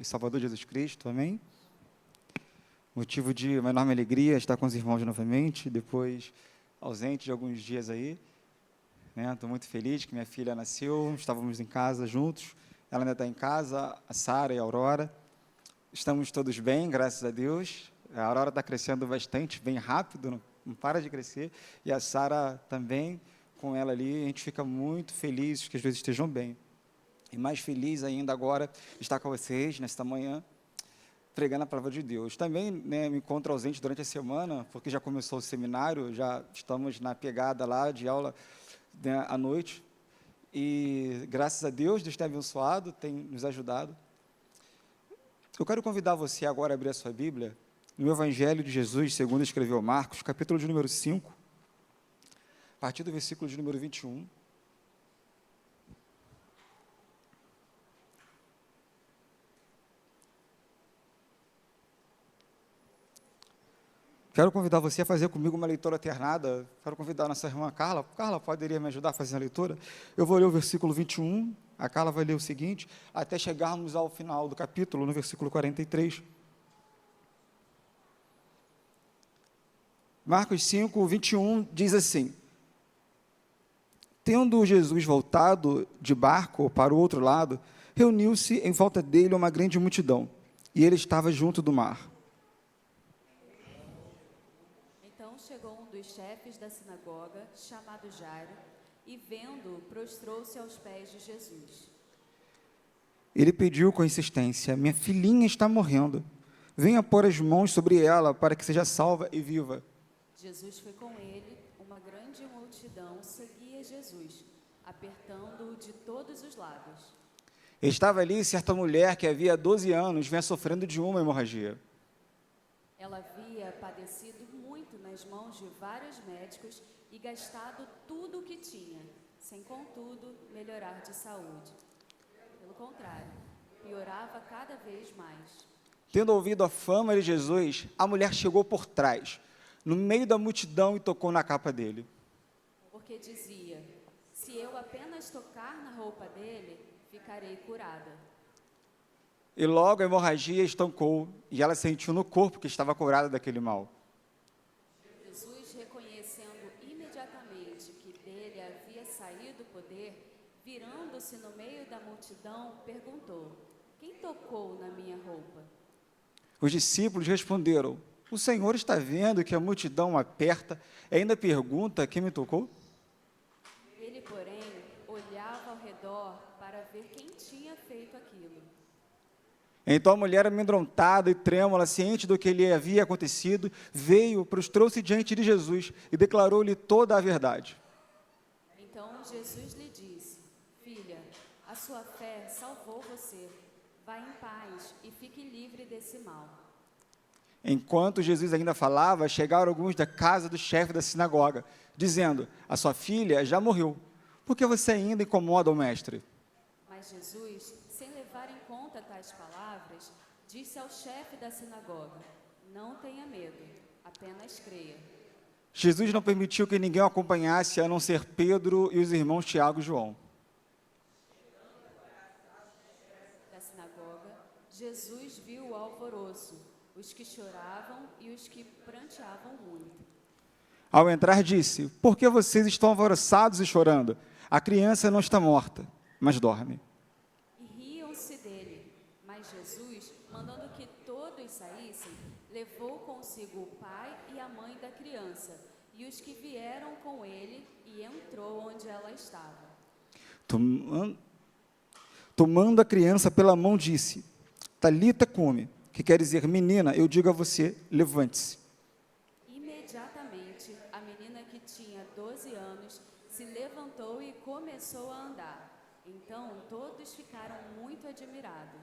e Salvador Jesus Cristo, amém? Motivo de uma enorme alegria estar com os irmãos novamente, depois ausente de alguns dias aí, né? Estou muito feliz que minha filha nasceu, estávamos em casa juntos, ela ainda está em casa, a Sara e a Aurora, estamos todos bem, graças a Deus, a Aurora está crescendo bastante, bem rápido, não para de crescer, e a Sara também, com ela ali, a gente fica muito feliz que as duas estejam bem. E mais feliz ainda agora estar com vocês nesta manhã, pregando a palavra de Deus. Também, né, me encontro ausente durante a semana, porque já começou o seminário, já estamos na pegada lá de aula, né, à noite, e graças a Deus tem abençoado, tem nos ajudado. Eu quero convidar você agora a abrir a sua Bíblia, no Evangelho de Jesus, segundo escreveu Marcos, capítulo de número 5, a partir do versículo de número 21. Quero convidar você a fazer comigo uma leitura alternada. Quero convidar a nossa irmã Carla. Carla, poderia me ajudar a fazer a leitura? Eu vou ler o versículo 21, a Carla vai ler o seguinte, até chegarmos ao final do capítulo, no versículo 43. Marcos 5, 21 diz assim: Tendo Jesus voltado de barco para o outro lado, reuniu-se em volta dele uma grande multidão, e ele estava junto do mar. Então chegou um dos chefes da sinagoga, chamado Jairo, e vendo-o, prostrou-se aos pés de Jesus. Ele pediu com insistência: minha filhinha está morrendo. Venha pôr as mãos sobre ela para que seja salva e viva. Jesus foi com ele, uma grande multidão seguia Jesus, apertando-o de todos os lados. Estava ali certa mulher que havia 12 anos vinha sofrendo de uma hemorragia. Ela havia padecido muito nas mãos de vários médicos e gastado tudo o que tinha, sem contudo melhorar de saúde. Pelo contrário, piorava cada vez mais. Tendo ouvido a fama de Jesus, a mulher chegou por trás, no meio da multidão, e tocou na capa dele. Porque dizia: se eu apenas tocar na roupa dele, ficarei curada. E logo a hemorragia estancou, e ela sentiu no corpo que estava curada daquele mal. Jesus, reconhecendo imediatamente que dele havia saído o poder, virando-se no meio da multidão, perguntou: quem tocou na minha roupa? Os discípulos responderam: o Senhor está vendo que a multidão aperta e ainda pergunta: quem me tocou? Ele, porém, olhava ao redor para ver quem tinha feito aquilo. Então a mulher, amedrontada e trêmula, ciente do que lhe havia acontecido, veio, prostrou-se diante de Jesus e declarou-lhe toda a verdade. Então Jesus lhe disse: filha, a sua fé salvou você. Vá em paz e fique livre desse mal. Enquanto Jesus ainda falava, chegaram alguns da casa do chefe da sinagoga, dizendo: a sua filha já morreu, por que você ainda incomoda o mestre? Mas Jesus, sem levar em conta tais palavras, disse ao chefe da sinagoga: não tenha medo, apenas creia. Jesus não permitiu que ninguém o acompanhasse, a não ser Pedro e os irmãos Tiago e João. Da sinagoga, Jesus viu o alvoroço, os que choravam e os que pranteavam muito. Ao entrar, disse: por que vocês estão alvoroçados e chorando? A criança não está morta, mas dorme. E riam-se dele. Mas Jesus, mandando que todos saíssem, levou consigo o pai e a mãe da criança, e os que vieram com ele, e entrou onde ela estava. Tomando a criança pela mão, disse: Talita cumi, que quer dizer: menina, eu digo a você, levante-se. Imediatamente, a menina, que tinha 12 anos, se levantou e começou a andar. Então todos ficaram muito admirados.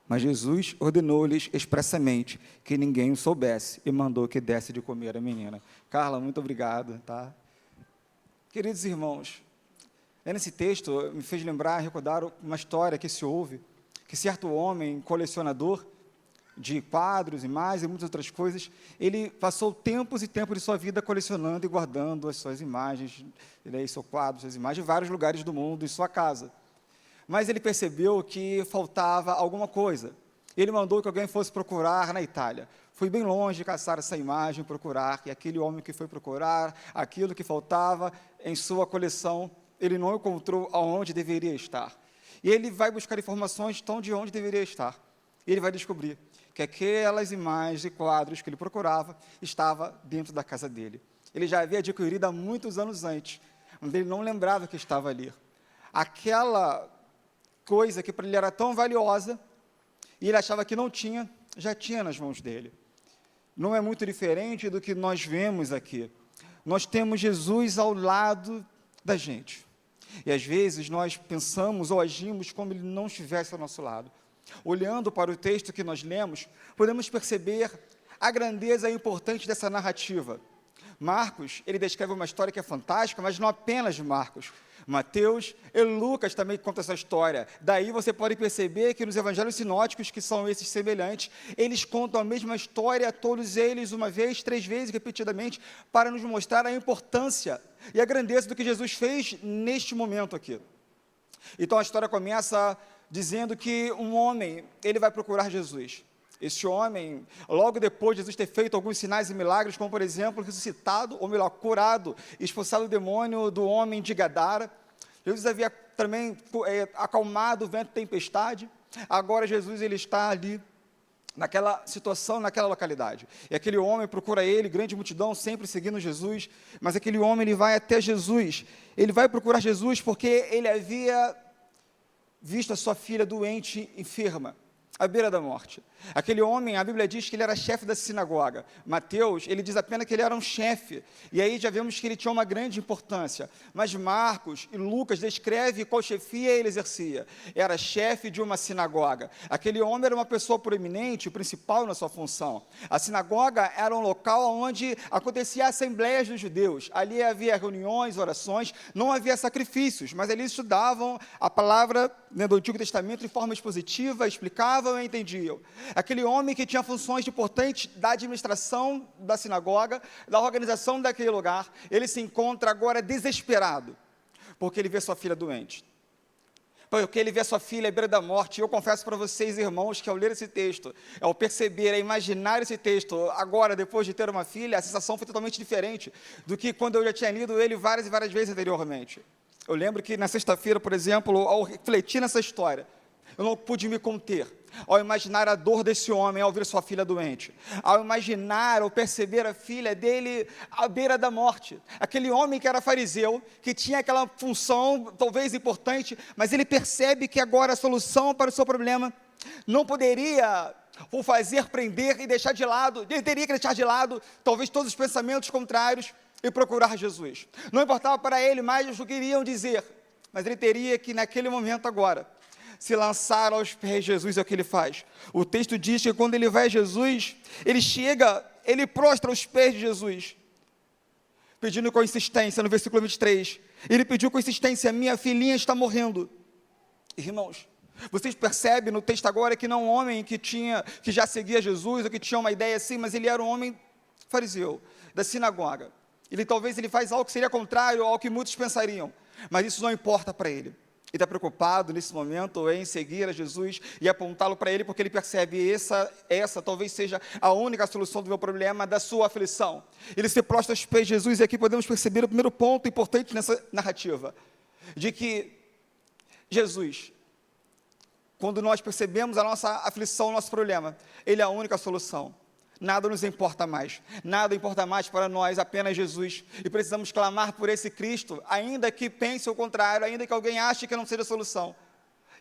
Mas Jesus ordenou-lhes expressamente que ninguém o soubesse e mandou que desse de comer a menina. Carla, muito obrigado, tá? Queridos irmãos, lendo esse texto me fez lembrar, recordar uma história que se ouve, que certo homem, colecionador de quadros, imagens e muitas outras coisas, ele passou tempos e tempos de sua vida colecionando e guardando as suas imagens, seus quadros, suas imagens, em vários lugares do mundo, em sua casa. Mas ele percebeu que faltava alguma coisa. Ele mandou que alguém fosse procurar na Itália. Foi bem longe caçar essa imagem, procurar, e aquele homem que foi procurar, aquilo que faltava em sua coleção, ele não encontrou aonde deveria estar. E ele vai buscar informações então de onde deveria estar. E ele vai descobrir que aquelas imagens e quadros que ele procurava estava dentro da casa dele. Ele já havia adquirido há muitos anos antes, mas ele não lembrava que estava ali. Aquela coisa que para ele era tão valiosa, e ele achava que não tinha, já tinha nas mãos dele. Não é muito diferente do que nós vemos aqui. Nós temos Jesus ao lado da gente. E às vezes nós pensamos ou agimos como ele não estivesse ao nosso lado. Olhando para o texto que nós lemos, podemos perceber a grandeza e a importância dessa narrativa. Marcos, ele descreve uma história que é fantástica, mas não apenas Marcos. Mateus e Lucas também contam essa história. Daí você pode perceber que nos evangelhos sinóticos, que são esses semelhantes, eles contam a mesma história, todos eles, uma vez, 3 vezes, repetidamente, para nos mostrar a importância e a grandeza do que Jesus fez neste momento aqui. Então a história começa dizendo que um homem, ele vai procurar Jesus. Esse homem, logo depois de Jesus ter feito alguns sinais e milagres, como por exemplo, ressuscitado, ou melhor, curado, expulsado o demônio do homem de Gadara. Jesus havia também acalmado o vento de tempestade. Agora Jesus ele está ali, naquela situação, naquela localidade. E aquele homem procura ele, grande multidão, sempre seguindo Jesus, mas aquele homem ele vai até Jesus. Ele vai procurar Jesus porque ele havia visto a sua filha doente, enferma, à beira da morte. Aquele homem, a Bíblia diz que ele era chefe da sinagoga. Mateus, ele diz apenas que ele era um chefe, e aí já vemos que ele tinha uma grande importância. Mas Marcos e Lucas descrevem qual chefia ele exercia. Era chefe de uma sinagoga. Aquele homem era uma pessoa proeminente, principal na sua função. A sinagoga era um local onde acontecia assembleias dos judeus. Ali havia reuniões, orações, não havia sacrifícios, mas eles estudavam a palavra, né, do Antigo Testamento de forma expositiva, explicavam e entendiam. Aquele homem que tinha funções importantes da administração da sinagoga, da organização daquele lugar, ele se encontra agora desesperado, porque ele vê sua filha doente, porque ele vê sua filha à beira da morte. E eu confesso para vocês, irmãos, que ao ler esse texto, ao perceber, a imaginar esse texto, agora, depois de ter uma filha, a sensação foi totalmente diferente do que quando eu já tinha lido ele várias e várias vezes anteriormente. Eu lembro que na sexta-feira, por exemplo, ao refletir nessa história, eu não pude me conter, ao imaginar a dor desse homem ao ver sua filha doente, ao imaginar, ao perceber a filha dele à beira da morte, aquele homem que era fariseu, que tinha aquela função talvez importante, mas ele percebe que agora a solução para o seu problema não poderia o fazer prender e deixar de lado, ele teria que deixar de lado talvez todos os pensamentos contrários e procurar Jesus. Não importava para ele mais o que iriam dizer, mas ele teria que naquele momento agora se lançar aos pés de Jesus. É o que ele faz. O texto diz que quando ele vai a Jesus, ele chega, ele prostra aos pés de Jesus, pedindo com insistência. No versículo 23, ele pediu com insistência: minha filhinha está morrendo. Irmãos, vocês percebem no texto agora que não é um homem que já seguia Jesus, ou que tinha uma ideia assim, mas ele era um homem fariseu, da sinagoga. Talvez ele faz algo que seria contrário ao que muitos pensariam, mas isso não importa para ele. Ele está preocupado nesse momento em seguir a Jesus e apontá-lo para ele, porque ele percebe essa talvez seja a única solução do meu problema, da sua aflição. Ele se prostra aos pés de Jesus, e aqui podemos perceber o primeiro ponto importante nessa narrativa, de que Jesus, quando nós percebemos a nossa aflição, o nosso problema, ele é a única solução. Nada nos importa mais, nada importa mais para nós, apenas Jesus, e precisamos clamar por esse Cristo, ainda que pense o contrário, ainda que alguém ache que não seja a solução.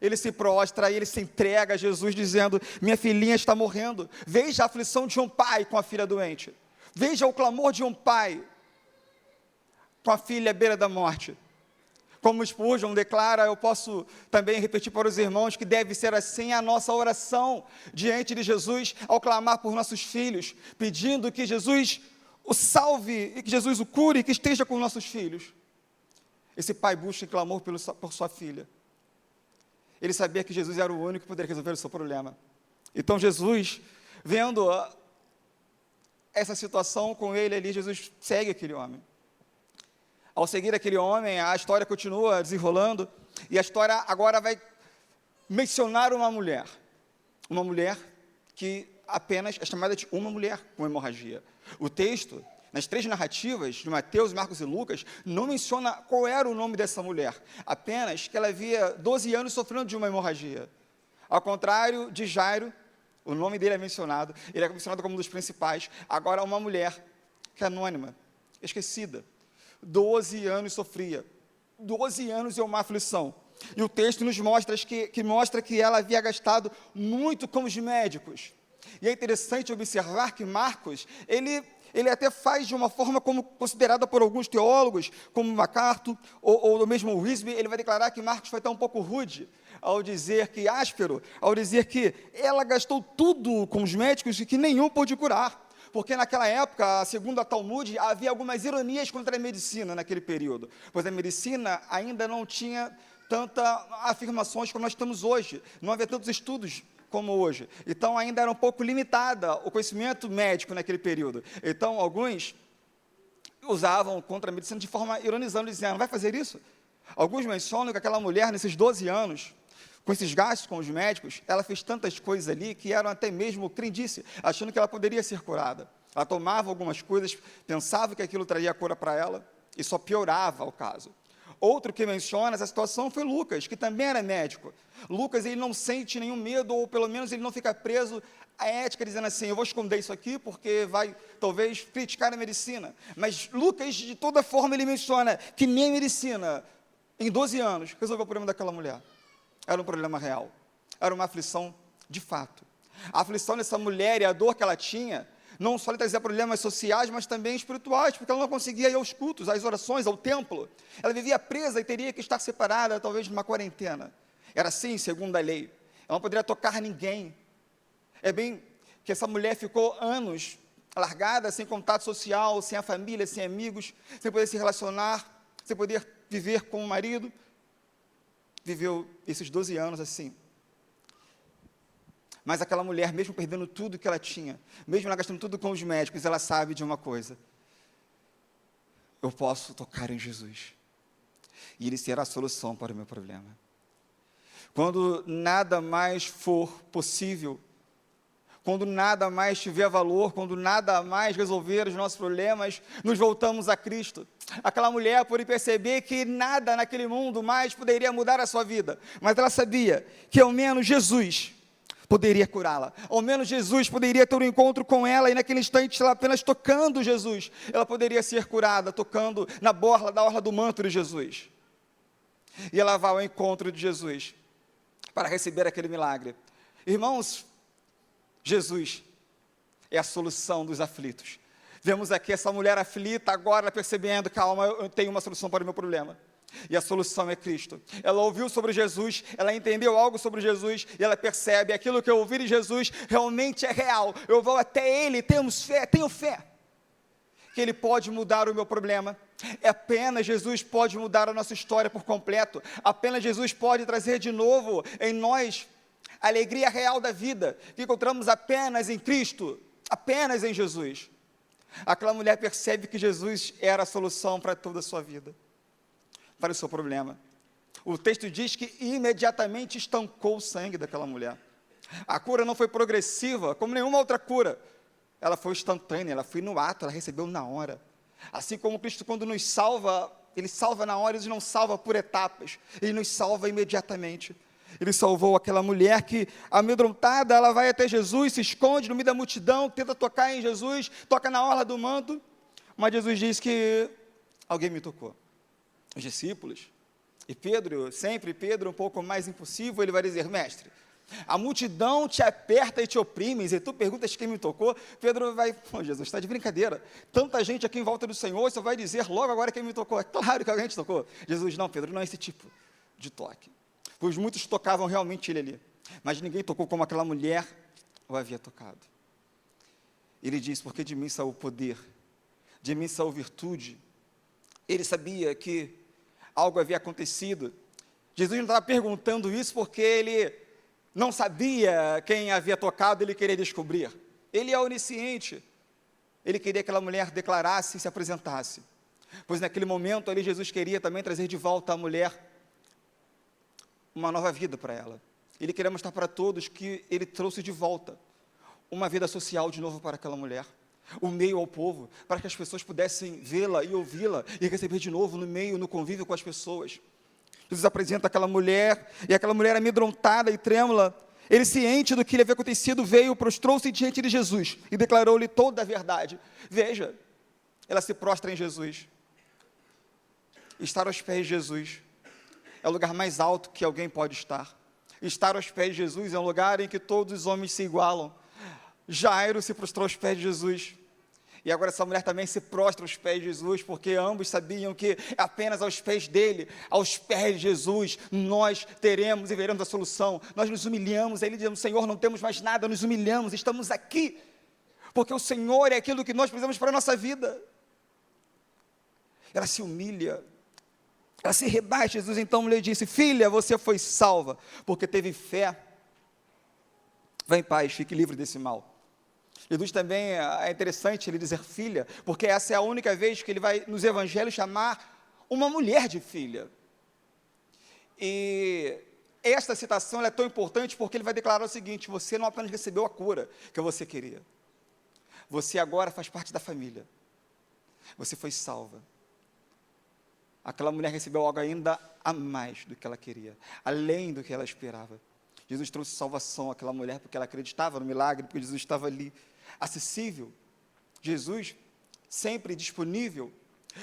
Ele se prostra e ele se entrega a Jesus, dizendo: minha filhinha está morrendo. Veja a aflição de um pai com a filha doente, veja o clamor de um pai com a filha à beira da morte. Como Spurgeon declara, eu posso também repetir para os irmãos que deve ser assim a nossa oração diante de Jesus, ao clamar por nossos filhos, pedindo que Jesus o salve, e que Jesus o cure, e que esteja com nossos filhos. Esse pai busca em clamor por sua filha. Ele sabia que Jesus era o único que poderia resolver o seu problema. Então Jesus, vendo essa situação com ele ali, Jesus segue aquele homem. Ao seguir aquele homem, a história continua desenrolando, e a história agora vai mencionar uma mulher. uma mulher que apenas é chamada de uma mulher com hemorragia. O texto, nas 3 narrativas, de Mateus, Marcos e Lucas, não menciona qual era o nome dessa mulher, apenas que ela havia 12 anos sofrendo de uma hemorragia. Ao contrário de Jairo, o nome dele é mencionado, ele é mencionado como um dos principais. Agora, uma mulher que é anônima, esquecida, 12 anos sofria, 12 anos é uma aflição. E o texto nos mostra que ela havia gastado muito com os médicos. E é interessante observar que Marcos, ele até faz de uma forma como considerada por alguns teólogos, como MacArthur, ou mesmo Wisby, ele vai declarar que Marcos foi até um pouco rude, ao dizer que ela gastou tudo com os médicos e que nenhum pôde curar. Porque naquela época, segundo a Talmud, havia algumas ironias contra a medicina naquele período, pois a medicina ainda não tinha tantas afirmações como nós temos hoje, não havia tantos estudos como hoje, então ainda era um pouco limitada o conhecimento médico naquele período. Então alguns usavam contra a medicina de forma ironizando, dizendo, vai fazer isso? Alguns mencionam que aquela mulher, nesses 12 anos, com esses gastos com os médicos, ela fez tantas coisas ali que eram até mesmo crendice, achando que ela poderia ser curada. Ela tomava algumas coisas, pensava que aquilo traria cura para ela, e só piorava o caso. Outro que menciona essa situação foi Lucas, que também era médico. Lucas, ele não sente nenhum medo, ou pelo menos ele não fica preso à ética, dizendo assim, eu vou esconder isso aqui, porque vai, talvez, criticar a medicina. Mas Lucas, de toda forma, ele menciona que nem a medicina, em 12 anos, resolveu o problema daquela mulher. Era um problema real, era uma aflição de fato. A aflição dessa mulher e a dor que ela tinha, não só lhe trazia problemas sociais, mas também espirituais, porque ela não conseguia ir aos cultos, às orações, ao templo. Ela vivia presa e teria que estar separada, talvez, de uma quarentena. Era assim, segundo a lei. Ela não poderia tocar ninguém. É bem que essa mulher ficou anos largada, sem contato social, sem a família, sem amigos, sem poder se relacionar, sem poder viver com o marido. Viveu esses 12 anos assim. Mas aquela mulher, mesmo perdendo tudo que ela tinha, mesmo ela gastando tudo com os médicos, ela sabe de uma coisa: eu posso tocar em Jesus, e Ele será a solução para o meu problema. Quando nada mais for possível, quando nada mais tiver valor, quando nada mais resolver os nossos problemas, nos voltamos a Cristo. Aquela mulher, por perceber que nada naquele mundo mais poderia mudar a sua vida, mas ela sabia que ao menos Jesus poderia curá-la, ao menos Jesus poderia ter um encontro com ela, e naquele instante, ela apenas tocando Jesus, ela poderia ser curada, tocando na da orla do manto de Jesus. E ela vai ao encontro de Jesus, para receber aquele milagre. Irmãos, Jesus é a solução dos aflitos. Vemos aqui essa mulher aflita, agora percebendo, calma, eu tenho uma solução para o meu problema. E a solução é Cristo. Ela ouviu sobre Jesus, ela entendeu algo sobre Jesus, e ela percebe, aquilo que eu ouvi de Jesus realmente é real. Eu vou até Ele, tenho fé, que Ele pode mudar o meu problema. Apenas Jesus pode mudar a nossa história por completo. Apenas Jesus pode trazer de novo em nós a alegria real da vida, que encontramos apenas em Cristo, apenas em Jesus. Aquela mulher percebe que Jesus era a solução para toda a sua vida, para o seu problema. O texto diz que imediatamente estancou o sangue daquela mulher. A cura não foi progressiva, como nenhuma outra cura. Ela foi instantânea, ela foi no ato, ela recebeu na hora. Assim como Cristo, quando nos salva, Ele salva na hora, Ele não salva por etapas, Ele nos salva imediatamente. Ele salvou aquela mulher que, amedrontada, ela vai até Jesus, se esconde no meio da multidão, tenta tocar em Jesus, toca na orla do manto, mas Jesus diz que alguém me tocou. Os discípulos, e Pedro, sempre Pedro, um pouco mais impossível, ele vai dizer, mestre, a multidão te aperta e te oprime, e tu perguntas quem me tocou. Pedro vai, Jesus, está de brincadeira, tanta gente aqui em volta do Senhor, você vai dizer logo agora quem me tocou? É claro que alguém te tocou. Jesus, não, Pedro, não é esse tipo de toque, pois muitos tocavam realmente ele ali, mas ninguém tocou como aquela mulher o havia tocado. Ele diz, porque de mim saiu o poder, de mim saiu virtude. Ele sabia que algo havia acontecido. Jesus não estava perguntando isso porque ele não sabia quem havia tocado, ele queria descobrir. Ele é onisciente. Ele queria que aquela mulher declarasse e se apresentasse. Pois naquele momento ali Jesus queria também trazer de volta a mulher uma nova vida para ela. Ele queria mostrar para todos que ele trouxe de volta uma vida social de novo para aquela mulher, o meio ao povo, para que as pessoas pudessem vê-la e ouvi-la e receber de novo no meio, no convívio com as pessoas. Jesus apresenta aquela mulher, e aquela mulher amedrontada e trêmula, ele, ciente do que lhe havia acontecido, veio, prostrou-se diante de Jesus e declarou-lhe toda a verdade. Veja, ela se prostra em Jesus. Estar aos pés de Jesus é o lugar mais alto que alguém pode estar. Estar aos pés de Jesus é um lugar em que todos os homens se igualam. Jairo se prostrou aos pés de Jesus. E agora essa mulher também se prostra aos pés de Jesus, porque ambos sabiam que apenas aos pés dele, aos pés de Jesus, nós teremos e veremos a solução. Nós nos humilhamos, ele dizendo: Senhor, não temos mais nada, nos humilhamos, estamos aqui, porque o Senhor é aquilo que nós precisamos para a nossa vida. Ela se humilha, ela se rebaixa. Jesus então lhe disse: filha, você foi salva, porque teve fé. Vá em paz, fique livre desse mal. Jesus também é interessante ele dizer filha, porque essa é a única vez que ele vai nos evangelhos chamar uma mulher de filha. E esta citação ela é tão importante porque ele vai declarar o seguinte: você não apenas recebeu a cura que você queria, você agora faz parte da família, você foi salva. Aquela mulher recebeu algo ainda a mais do que ela queria, além do que ela esperava. Jesus trouxe salvação àquela mulher porque ela acreditava no milagre, porque Jesus estava ali, acessível. Jesus sempre disponível.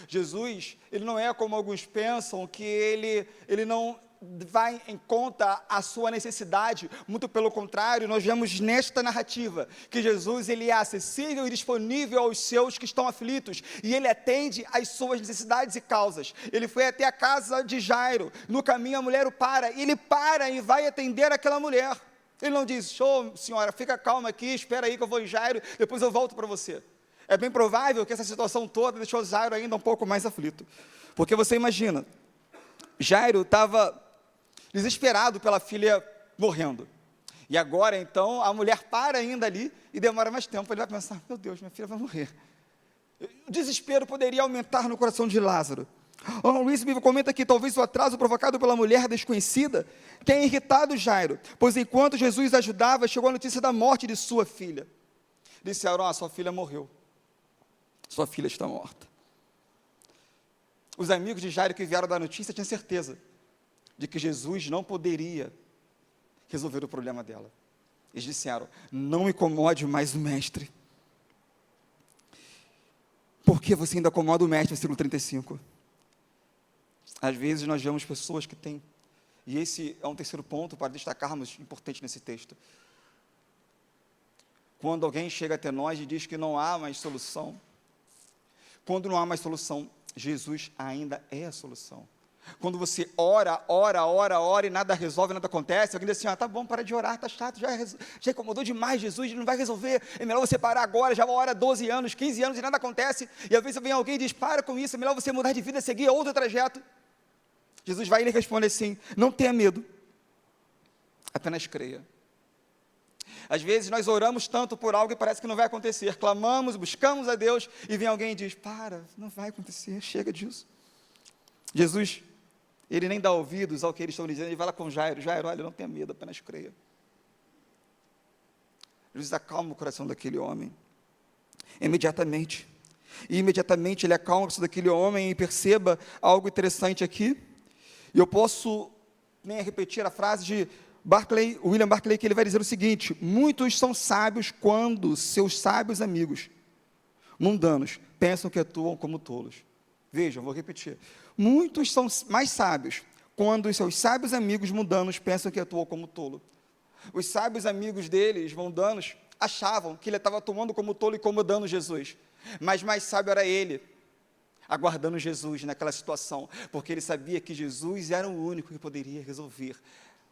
Jesus, ele não é como alguns pensam, que ele não vai em conta a sua necessidade. Muito pelo contrário, nós vemos nesta narrativa que Jesus, ele é acessível e disponível aos seus que estão aflitos, e ele atende às suas necessidades e causas. Ele foi até a casa de Jairo, no caminho a mulher o para, e ele para e vai atender aquela mulher. Ele não diz: senhora, fica calma aqui, espera aí que eu vou em Jairo, depois eu volto para você. É bem provável que essa situação toda deixou Jairo ainda um pouco mais aflito, porque você imagina, Jairo estava desesperado pela filha morrendo, e agora então a mulher para ainda ali e demora mais tempo. Ele vai pensar: meu Deus, minha filha vai morrer. O desespero poderia aumentar no coração de Lázaro. Luiz me comenta que talvez o atraso provocado pela mulher desconhecida tenha irritado Jairo, pois enquanto Jesus ajudava, chegou a notícia da morte de sua filha. Disseram: sua filha morreu, sua filha está morta. Os amigos de Jairo que vieram dar notícia tinham certeza de que Jesus não poderia resolver o problema dela. Eles disseram: não incomode mais o mestre. Por que você ainda incomoda o mestre? Versículo 35. Às vezes nós vemos pessoas que têm, e esse é um terceiro ponto para destacarmos, importante nesse texto. Quando alguém chega até nós e diz que não há mais solução, quando não há mais solução, Jesus ainda é a solução. Quando você ora e nada resolve, nada acontece, alguém diz assim: tá bom, para de orar, tá chato, já incomodou demais Jesus, não vai resolver, é melhor você parar agora, já ora 12 anos, 15 anos e nada acontece, e às vezes vem alguém e diz: para com isso, é melhor você mudar de vida, seguir outro trajeto. Jesus vai e lhe responde assim: não tenha medo, apenas creia. Às vezes nós oramos tanto por algo e parece que não vai acontecer, clamamos, buscamos a Deus, e vem alguém e diz: para, não vai acontecer, chega disso. Jesus, ele nem dá ouvidos ao que eles estão dizendo, ele vai lá com Jairo: Jairo, olha, não tenha medo, apenas creia. Jesus acalma o coração daquele homem, imediatamente, e imediatamente ele acalma o coração daquele homem, e perceba algo interessante aqui, e eu posso nem repetir a frase de William Barclay, que ele vai dizer o seguinte: muitos são sábios quando seus sábios amigos mundanos pensam que atuam como tolos. Vejam, vou repetir. Muitos são mais sábios quando os seus sábios amigos mundanos pensam que atuam como tolo. Os sábios amigos deles, mundanos, achavam que ele estava atuando como tolo e incomodando Jesus, mas mais sábio era ele, aguardando Jesus naquela situação, porque ele sabia que Jesus era o único que poderia resolver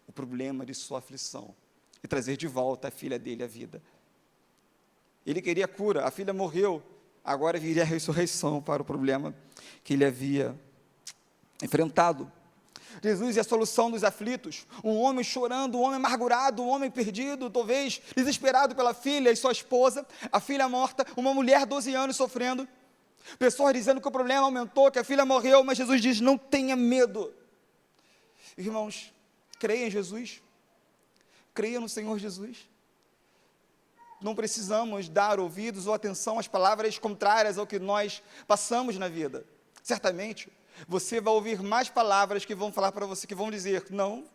o problema de sua aflição e trazer de volta a filha dele à vida. Ele queria cura, a filha morreu, agora viria a ressurreição para o problema que ele havia enfrentado. Jesus é a solução dos aflitos, um homem chorando, um homem amargurado, um homem perdido, talvez desesperado pela filha e sua esposa, a filha morta, uma mulher 12 anos sofrendo, pessoas dizendo que o problema aumentou, que a filha morreu, mas Jesus diz: não tenha medo. Irmãos, creia em Jesus, Creia no Senhor Jesus. Não precisamos dar ouvidos ou atenção às palavras contrárias ao que nós passamos na vida. Certamente, você vai ouvir mais palavras que vão falar para você, que vão dizer, não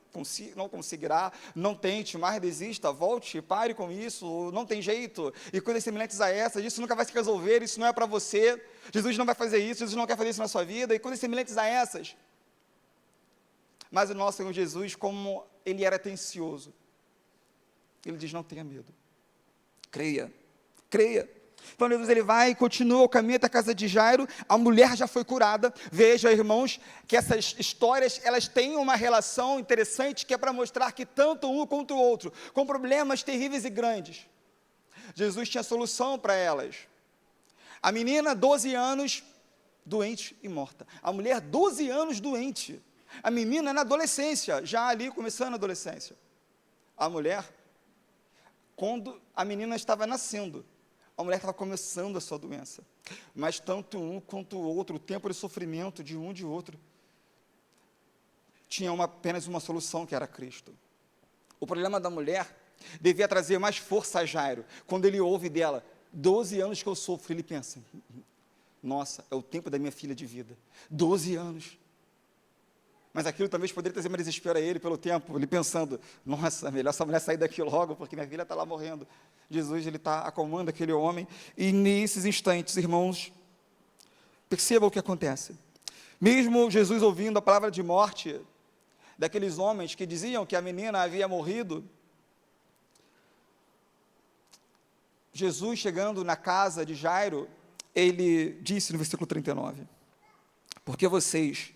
conseguirá, não tente, mais desista, volte, pare com isso, não tem jeito, e coisas semelhantes a essas, isso nunca vai se resolver, isso não é para você, Jesus não vai fazer isso, Jesus não quer fazer isso na sua vida, e coisas semelhantes a essas. Mas o nosso Senhor Jesus, como Ele era atencioso, Ele diz, não tenha medo, creia. Então Jesus, ele vai e continua o caminho até a casa de Jairo, a mulher já foi curada. Veja, irmãos, que essas histórias, elas têm uma relação interessante, que é para mostrar que tanto um quanto o outro, com problemas terríveis e grandes, Jesus tinha solução para elas. A menina, 12 anos, doente e morta. A mulher, 12 anos doente. A menina na adolescência, já ali começando a adolescência. A mulher, quando a menina estava nascendo, a mulher estava começando a sua doença, mas tanto um quanto o outro, o tempo de sofrimento de um e de outro, tinha apenas uma solução, que era Cristo. O problema da mulher devia trazer mais força a Jairo. Quando ele ouve dela, 12 anos que eu sofro, ele pensa, nossa, é o tempo da minha filha de vida, 12 anos. Mas aquilo talvez poderia trazer mais desespero a ele pelo tempo, ele pensando, nossa, melhor essa mulher sair daqui logo, porque minha filha está lá morrendo. Jesus, ele está acalmando aquele homem, e nesses instantes, irmãos, percebam o que acontece. Mesmo Jesus ouvindo a palavra de morte daqueles homens que diziam que a menina havia morrido, Jesus, chegando na casa de Jairo, ele disse no versículo 39, porque vocês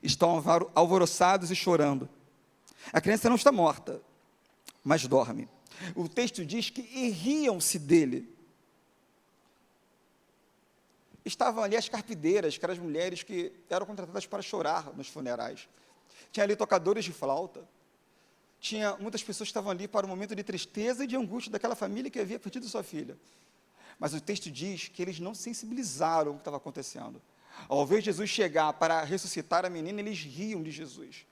estão alvoroçados e chorando. A criança não está morta, mas dorme. O texto diz que riam-se dele. Estavam ali as carpideiras, que eram as mulheres que eram contratadas para chorar nos funerais. Tinha ali tocadores de flauta. Tinha muitas pessoas que estavam ali para o momento de tristeza e de angústia daquela família que havia perdido sua filha. Mas o texto diz que eles não sensibilizaram o que estava acontecendo. Ao ver Jesus chegar para ressuscitar a menina, eles riam de Jesus.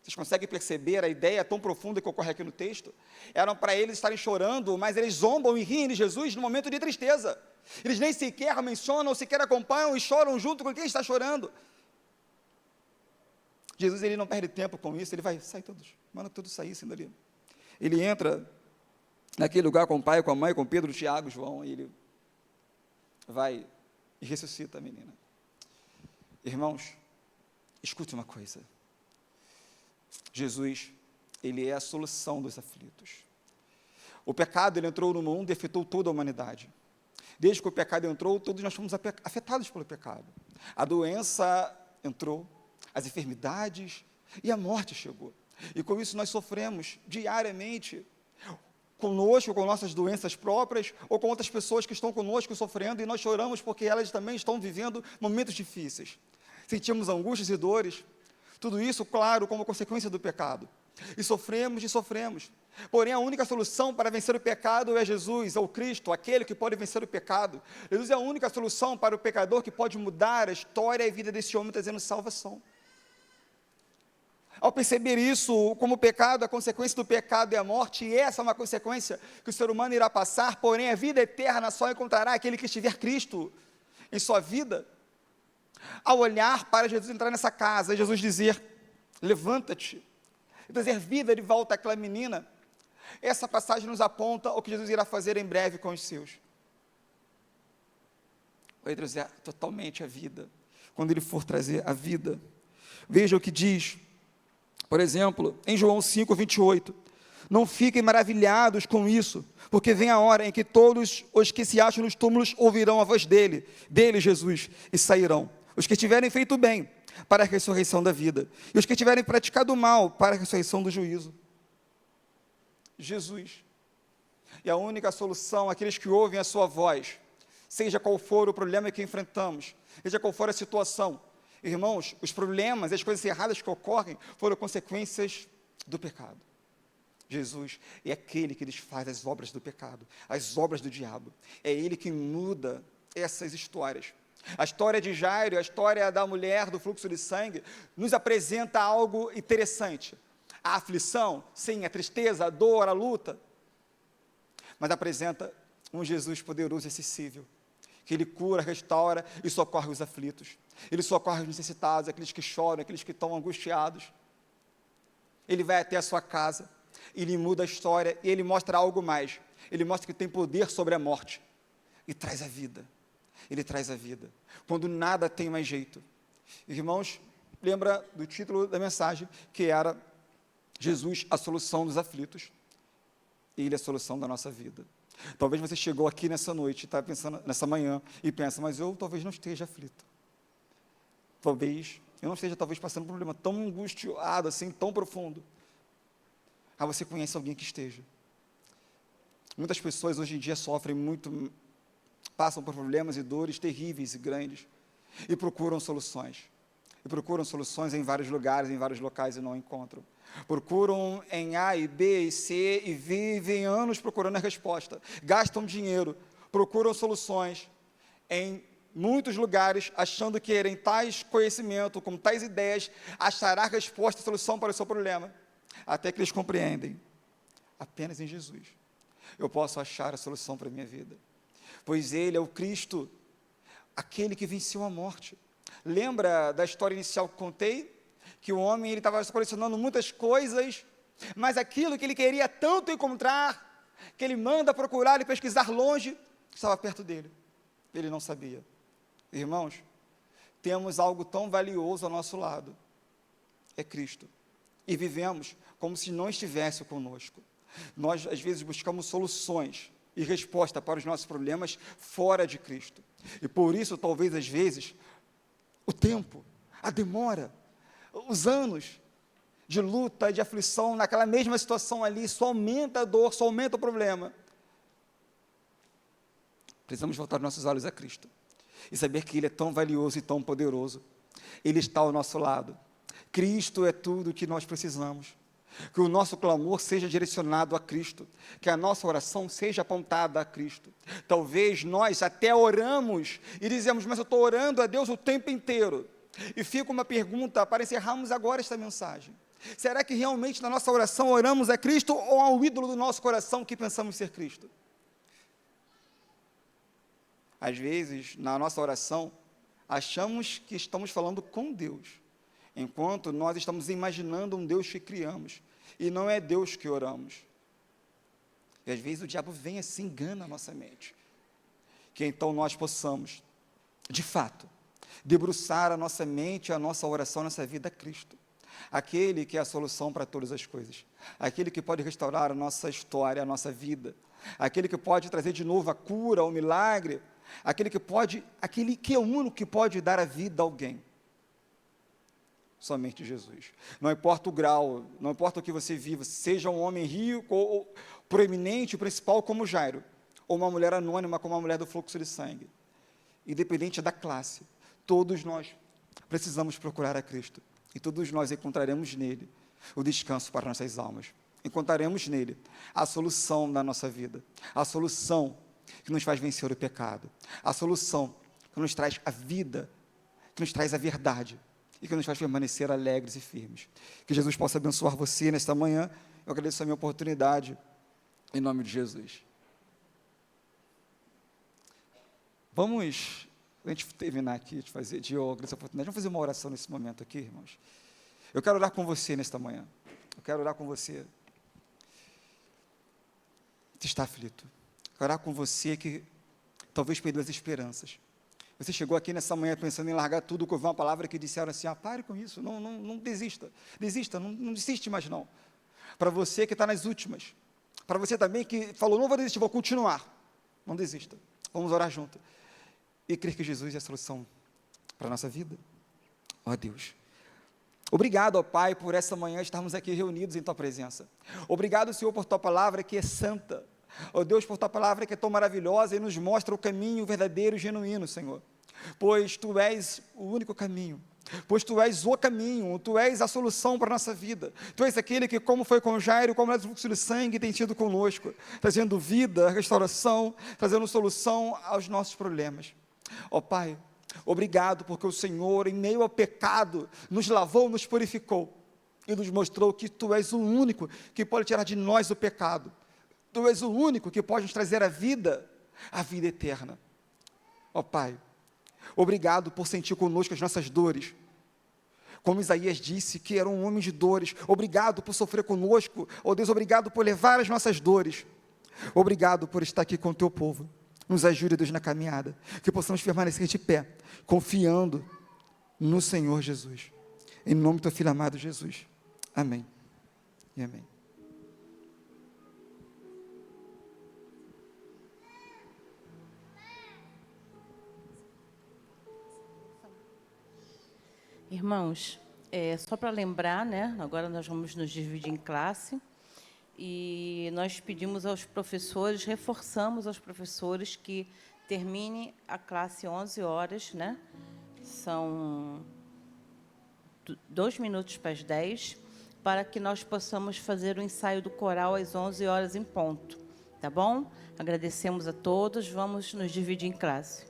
Vocês conseguem perceber a ideia tão profunda que ocorre aqui no texto? Eram para eles estarem chorando, mas eles zombam e riem de Jesus no momento de tristeza. Eles nem sequer mencionam, sequer acompanham e choram junto com quem está chorando. Jesus, ele não perde tempo com isso, ele vai, sai todos, manda todos saíssem dali. Ele entra naquele lugar com o pai, com a mãe, com Pedro, Tiago, João, e ele vai e ressuscita a menina. Irmãos, escute uma coisa. Jesus, ele é a solução dos aflitos. O pecado, ele entrou no mundo e afetou toda a humanidade. Desde que o pecado entrou, todos nós fomos afetados pelo pecado. A doença entrou, as enfermidades e a morte chegou. E com isso nós sofremos diariamente, conosco, com nossas doenças próprias, ou com outras pessoas que estão conosco sofrendo, e nós choramos porque elas também estão vivendo momentos difíceis. Sentimos angústias e dores, tudo isso, claro, como consequência do pecado. E sofremos. Porém, a única solução para vencer o pecado é Jesus, é o Cristo, aquele que pode vencer o pecado. Jesus é a única solução para o pecador que pode mudar a história e a vida desse homem, trazendo salvação. Ao perceber isso, como o pecado, a consequência do pecado é a morte, e essa é uma consequência que o ser humano irá passar, porém a vida eterna só encontrará aquele que estiver Cristo em sua vida. Ao olhar para Jesus entrar nessa casa, Jesus dizer, levanta-te, e trazer vida de volta àquela menina, essa passagem nos aponta o que Jesus irá fazer em breve com os seus. Vai trazer totalmente a vida, quando ele for trazer a vida. Veja o que diz, por exemplo, em João 5, 28, não fiquem maravilhados com isso, porque vem a hora em que todos os que se acham nos túmulos ouvirão a voz dele, Jesus, e sairão. Os que tiverem feito bem, para a ressurreição da vida, e os que tiverem praticado o mal, para a ressurreição do juízo. Jesus. E a única solução, aqueles que ouvem a sua voz, seja qual for o problema que enfrentamos, seja qual for a situação. Irmãos, os problemas e as coisas erradas que ocorrem foram consequências do pecado. Jesus é aquele que desfaz as obras do pecado, as obras do diabo. É ele que muda essas histórias. A história de Jairo, a história da mulher do fluxo de sangue, nos apresenta algo interessante. a aflição, sim, a tristeza, a dor, a luta, mas apresenta um Jesus poderoso e acessível, que Ele cura, restaura e socorre os aflitos. Ele socorre os necessitados, aqueles que choram, aqueles que estão angustiados. Ele vai até a sua casa, Ele muda a história e Ele mostra algo mais. Ele mostra que tem poder sobre a morte e traz a vida. Ele traz a vida, quando nada tem mais jeito. Irmãos, lembra do título da mensagem, que era Jesus, a solução dos aflitos. Ele é a solução da nossa vida. Talvez você chegou aqui nessa noite, está pensando nessa manhã, e pensa, mas eu talvez não esteja aflito. Talvez eu não esteja passando por um problema tão angustiado, assim, tão profundo. Ah, você conhece alguém que esteja. Muitas pessoas hoje em dia sofrem muito, passam por problemas e dores terríveis e grandes, e procuram soluções. E procuram soluções em vários lugares, em vários locais e não encontram. Procuram em A e B e C e vivem anos procurando a resposta. Gastam dinheiro, procuram soluções em muitos lugares, achando que em tais conhecimento, com tais ideias, achará a resposta, a solução para o seu problema. Até que eles compreendem, apenas em Jesus eu posso achar a solução para a minha vida. Pois Ele é o Cristo, aquele que venceu a morte. Lembra da história inicial que contei? Que o homem estava colecionando muitas coisas, mas aquilo que ele queria tanto encontrar, que ele manda procurar e pesquisar longe, estava perto dele. Ele não sabia. Irmãos, temos algo tão valioso ao nosso lado, é Cristo. E vivemos como se não estivesse conosco. Nós, às vezes, buscamos soluções e resposta para os nossos problemas fora de Cristo. E por isso, talvez, às vezes, o tempo, a demora, os anos de luta, de aflição, naquela mesma situação ali, só aumenta a dor, só aumenta o problema. Precisamos voltar nossos olhos a Cristo e saber que Ele é tão valioso e tão poderoso. Ele está ao nosso lado. Cristo é tudo o que nós precisamos. Que o nosso clamor seja direcionado a Cristo, que a nossa oração seja apontada a Cristo. Talvez nós até oramos e dizemos, mas eu estou orando a Deus o tempo inteiro. E fica uma pergunta para encerrarmos agora esta mensagem. Será que realmente na nossa oração oramos a Cristo ou ao ídolo do nosso coração que pensamos ser Cristo? Às vezes, na nossa oração, achamos que estamos falando com Deus, enquanto nós estamos imaginando um Deus que criamos, e não é Deus que oramos. E às vezes o diabo vem assim, engana a nossa mente, que então nós possamos, de fato, debruçar a nossa mente, a nossa oração, a nossa vida a Cristo, aquele que é a solução para todas as coisas, aquele que pode restaurar a nossa história, a nossa vida, aquele que pode trazer de novo a cura, o milagre, aquele que é o único que pode dar a vida a alguém. Somente Jesus. Não importa o grau, não importa o que você viva, seja um homem rico ou proeminente, principal como Jairo, ou uma mulher anônima como a mulher do fluxo de sangue, independente da classe, todos nós precisamos procurar a Cristo, e todos nós encontraremos nele o descanso para nossas almas, encontraremos nele a solução da nossa vida, a solução que nos faz vencer o pecado, a solução que nos traz a vida, que nos traz a verdade, e que nos faz permanecer alegres e firmes. Que Jesus possa abençoar você nesta manhã. Eu agradeço a minha oportunidade, em nome de Jesus. Vamos, a gente terminar aqui, eu agradeço a oportunidade, vamos fazer uma oração nesse momento aqui, irmãos. Eu quero orar com você nesta manhã. Eu quero orar com você que está aflito. Eu quero orar com você que talvez perdeu as esperanças. Você chegou aqui nessa manhã pensando em largar tudo, que houve uma palavra que disseram assim, pare com isso, não desista, não desiste mais não. Para você que está nas últimas, para você também que falou, não vou desistir, vou continuar, não desista, vamos orar junto, e crer que Jesus é a solução para a nossa vida. Ó Deus, obrigado, ó Pai, por essa manhã estarmos aqui reunidos em Tua presença. Obrigado, Senhor, por Tua palavra que é santa. Ó Deus, por Tua palavra que é tão maravilhosa e nos mostra o caminho verdadeiro e genuíno, Senhor. Pois Tu és o único caminho, pois Tu és o caminho, Tu és a solução para a nossa vida. Tu és aquele que, como foi com Jairo, como é o fluxo de sangue, tem sido conosco, trazendo vida, restauração, trazendo solução aos nossos problemas. Ó Pai, obrigado porque o Senhor, em meio ao pecado, nos lavou, nos purificou. e nos mostrou que Tu és o único que pode tirar de nós o pecado. Tu és o único que pode nos trazer a vida eterna. Ó Pai, obrigado por sentir conosco as nossas dores. Como Isaías disse, que era um homem de dores. Obrigado por sofrer conosco. Ó Deus, obrigado por levar as nossas dores. Obrigado por estar aqui com o Teu povo. Nos ajude, Deus, na caminhada. Que possamos permanecer de pé, confiando no Senhor Jesus. Em nome do Teu Filho amado Jesus. Amém. E amém. Irmãos, só para lembrar, né, agora nós vamos nos dividir em classe, e nós pedimos aos professores, reforçamos aos professores que termine a classe 11 horas, né? São 2 minutos para as 10, para que nós possamos fazer o ensaio do coral às 11 horas em ponto, tá bom? Agradecemos a todos, vamos nos dividir em classe.